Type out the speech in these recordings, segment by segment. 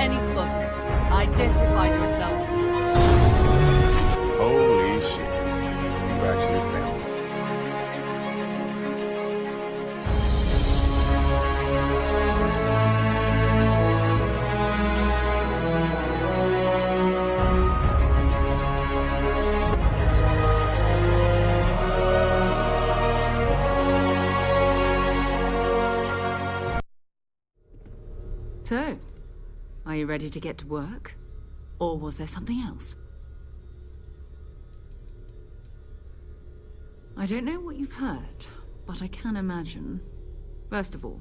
any closer. Identify yourself. Holy shit. You actually found me. So, are you ready to get to work? Or was there something else? I don't know what you've heard, but I can imagine. First of all,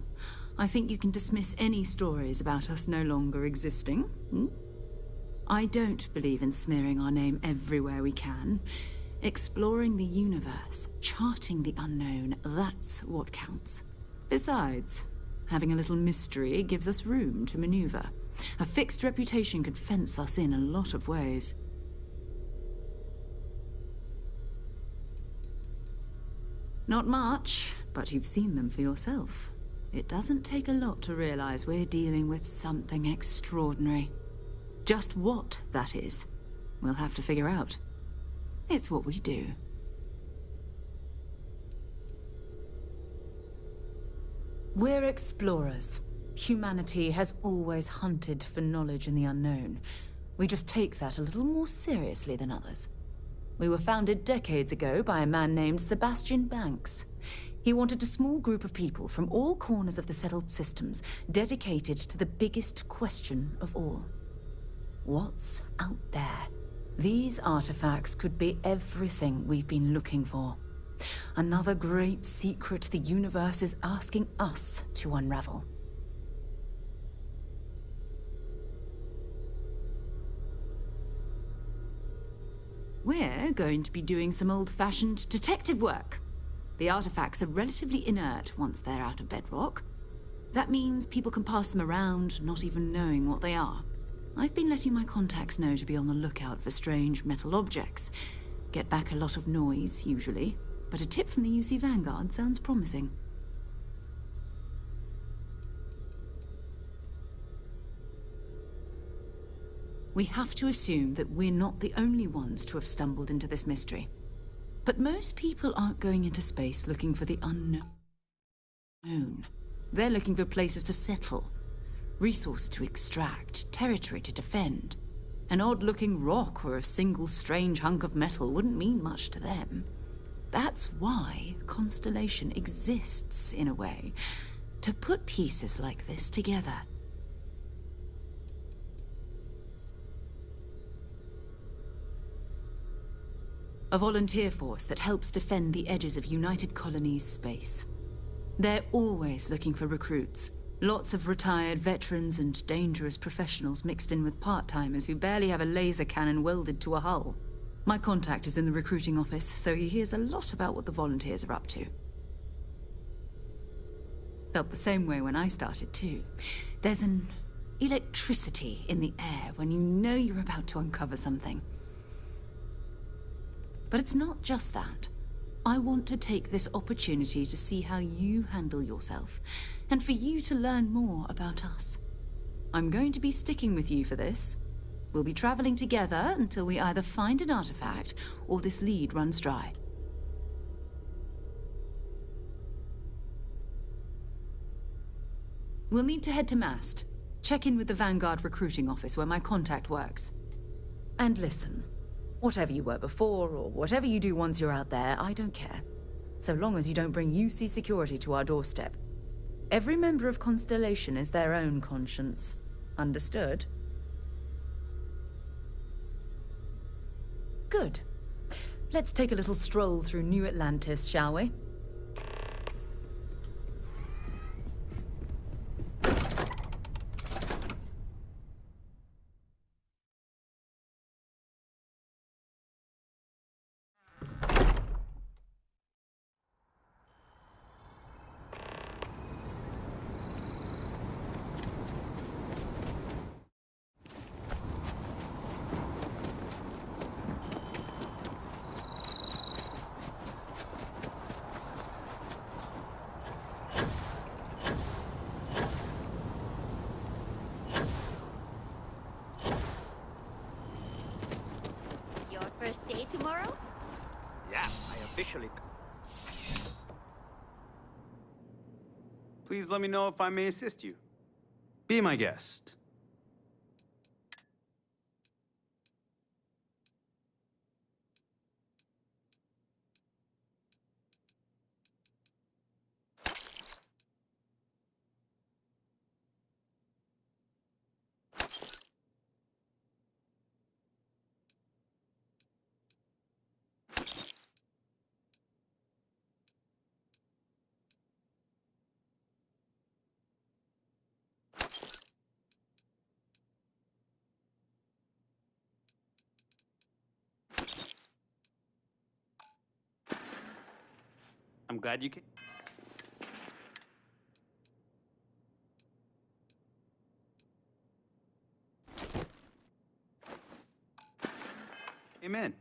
I think you can dismiss any stories about us no longer existing. I don't believe in smearing our name everywhere we can. Exploring the universe, charting the unknown, that's what counts. Besides, having a little mystery gives us room to maneuver. A fixed reputation could fence us in a lot of ways. Not much, but you've seen them for yourself. It doesn't take a lot to realize we're dealing with something extraordinary. Just what that is, we'll have to figure out. It's what we do. We're explorers. Humanity has always hunted for knowledge in the unknown. We just take that a little more seriously than others. We were founded decades ago by a man named Sebastian Banks. He wanted a small group of people from all corners of the settled systems dedicated to the biggest question of all. What's out there? These artifacts could be everything we've been looking for. Another great secret the universe is asking us to unravel. We're going to be doing some old-fashioned detective work. The artifacts are relatively inert once they're out of bedrock. That means people can pass them around, not even knowing what they are. I've been letting my contacts know to be on the lookout for strange metal objects. Get back a lot of noise, usually, but a tip from the UC Vanguard sounds promising. We have to assume that we're not the only ones to have stumbled into this mystery. But most people aren't going into space looking for the unknown. They're looking for places to settle, resources to extract, territory to defend. An odd-looking rock or a single strange hunk of metal wouldn't mean much to them. That's why Constellation exists, in a way, to put pieces like this together. A volunteer force that helps defend the edges of United Colonies space. They're always looking for recruits. Lots of retired veterans and dangerous professionals mixed in with part-timers who barely have a laser cannon welded to a hull. My contact is in the recruiting office, so he hears a lot about what the volunteers are up to. Felt the same way when I started, too. There's an electricity in the air when you know you're about to uncover something. But it's not just that. I want to take this opportunity to see how you handle yourself, and for you to learn more about us. I'm going to be sticking with you for this. We'll be traveling together until we either find an artifact or this lead runs dry. We'll need to head to Mast. Check in with the Vanguard recruiting office where my contact works. And listen. Whatever you were before, or whatever you do once you're out there, I don't care. So long as you don't bring UC security to our doorstep. Every member of Constellation is their own conscience. Understood? Good. Let's take a little stroll through New Atlantis, shall we? first day tomorrow? Yeah, I officially... Please let me know if I may assist you. Be my guest. I'm glad you came. Amen.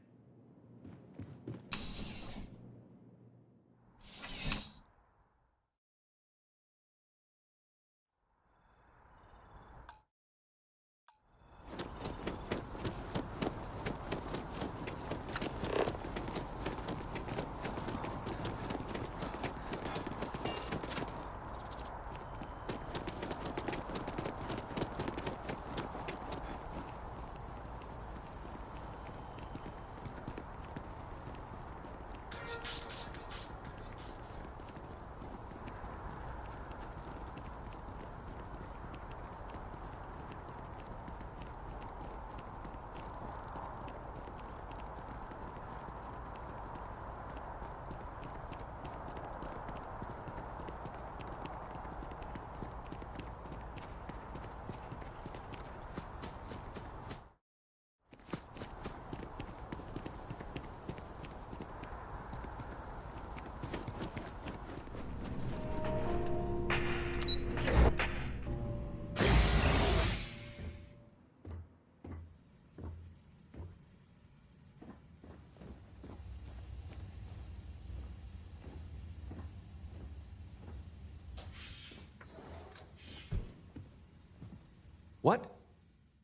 What?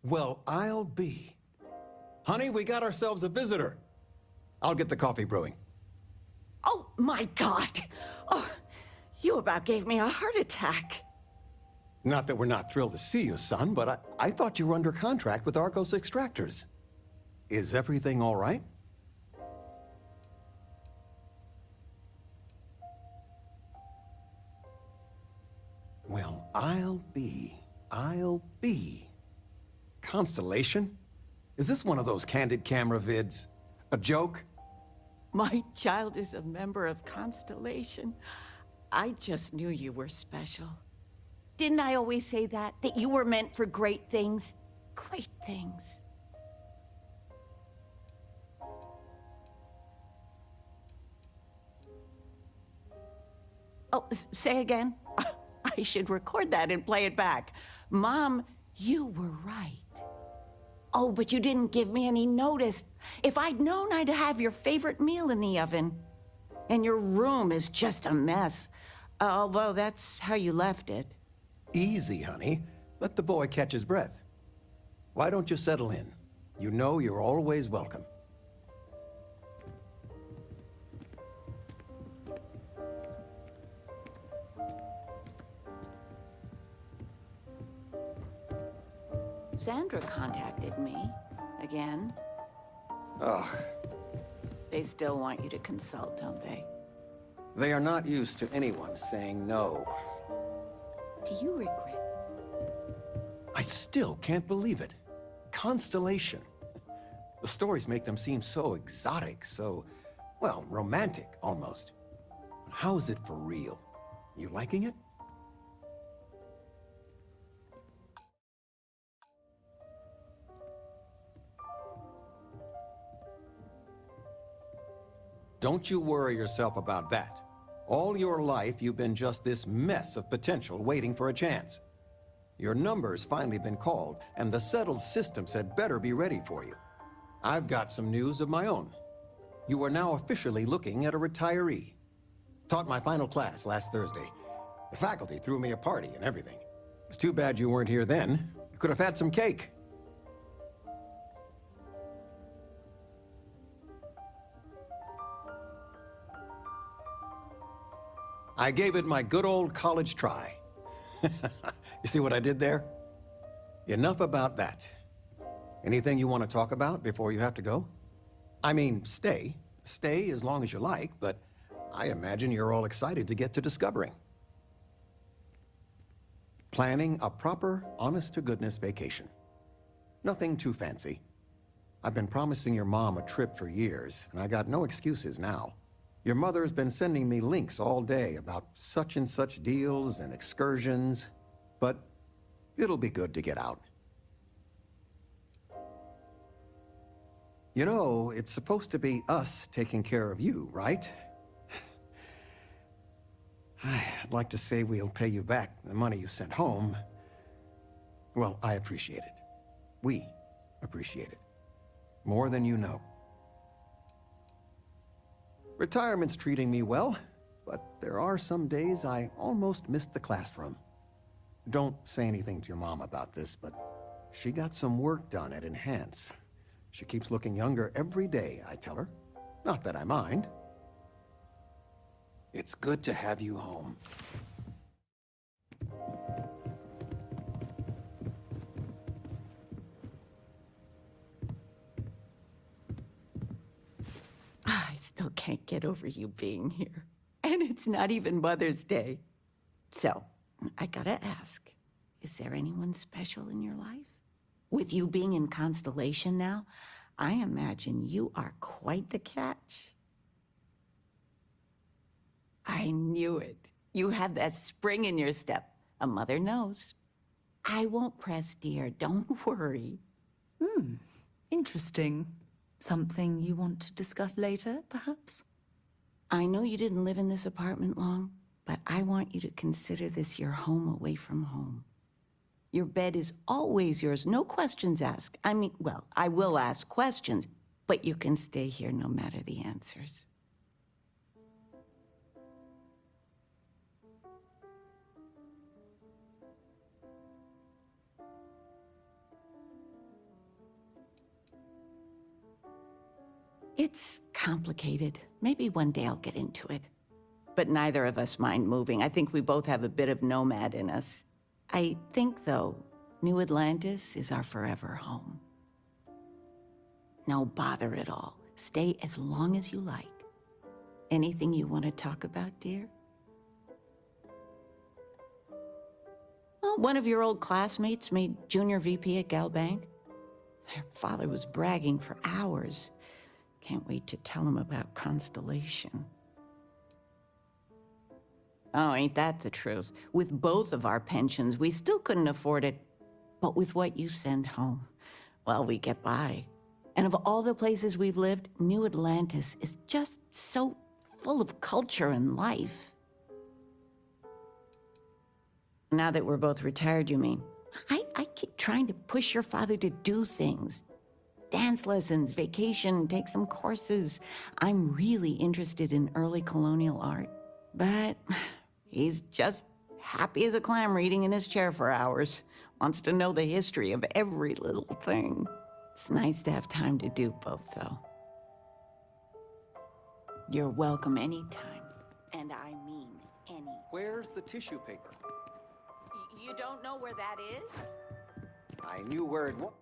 Well, I'll be. Honey, we got ourselves a visitor. I'll get the coffee brewing. Oh, my God! Oh, you about gave me a heart attack. Not that we're not thrilled to see you, son, but I thought you were under contract with Argos Extractors. Is everything all right? Well, I'll be. Constellation? Is this one of those candid camera vids? A joke? My child is a member of Constellation. I just knew you were special. Didn't I always say that? That you were meant for great things? Great things. Oh, say again? I should record that and play it back. Mom, you were right. Oh, but you didn't give me any notice. If I'd known, I'd have your favorite meal in the oven. And your room is just a mess. Although that's how you left it. Easy, honey. Let the boy catch his breath. Why don't you settle in? You know you're always welcome. Sandra contacted me again. Ugh. They still want you to consult, don't they? They are not used to anyone saying no. Do you regret? I still can't believe it. Constellation. The stories make them seem so exotic, so, well, romantic, almost. How is it for real? You liking it? Don't you worry yourself about that. All your life, you've been just this mess of potential waiting for a chance. Your number's finally been called, and the settled systems had better be ready for you. I've got some news of my own. You are now officially looking at a retiree. Taught my final class last Thursday. The faculty threw me a party and everything. It's too bad you weren't here then. You could have had some cake. I gave it my good old college try. You see what I did there? Enough about that. Anything you want to talk about before you have to go? I mean, stay. Stay as long as you like, but I imagine you're all excited to get to discovering. Planning a proper, honest-to-goodness vacation. Nothing too fancy. I've been promising your mom a trip for years, and I got no excuses now. Your mother's been sending me links all day about such and such deals and excursions, but it'll be good to get out. You know, it's supposed to be us taking care of you, right? I'd like to say we'll pay you back the money you sent home. Well, I appreciate it. We appreciate it. More than you know. Retirement's treating me well, but there are some days I almost missed the classroom. Don't say anything to your mom about this, but she got some work done at Enhance. She keeps looking younger every day, I tell her. Not that I mind. It's good to have you home. I still can't get over you being here. And it's not even Mother's Day. So, I gotta ask, is there anyone special in your life? With you being in Constellation now, I imagine you are quite the catch. I knew it. You have that spring in your step. A mother knows. I won't press, dear. Don't worry. Interesting. Something you want to discuss later, perhaps? I know you didn't live in this apartment long, but I want you to consider this your home away from home. Your bed is always yours, no questions asked. I mean, well, I will ask questions, but you can stay here no matter the answers. It's complicated. Maybe one day I'll get into it. But neither of us mind moving. I think we both have a bit of nomad in us. I think, though, New Atlantis is our forever home. No bother at all. Stay as long as you like. Anything you want to talk about, dear? Well, one of your old classmates made junior VP at Galbank. Their father was bragging for hours. Can't wait to tell him about Constellation. Oh, ain't that the truth? With both of our pensions, we still couldn't afford it. But with what you send home, well, we get by. And of all the places we've lived, New Atlantis is just so full of culture and life. Now that we're both retired, you mean? I keep trying to push your father to do things. Dance lessons, vacation, take some courses. I'm really interested in early colonial art. But he's just happy as a clam reading in his chair for hours. Wants to know the history of every little thing. It's nice to have time to do both, though. You're welcome anytime. And I mean any. Where's the tissue paper? You don't know where that is? I knew where it was.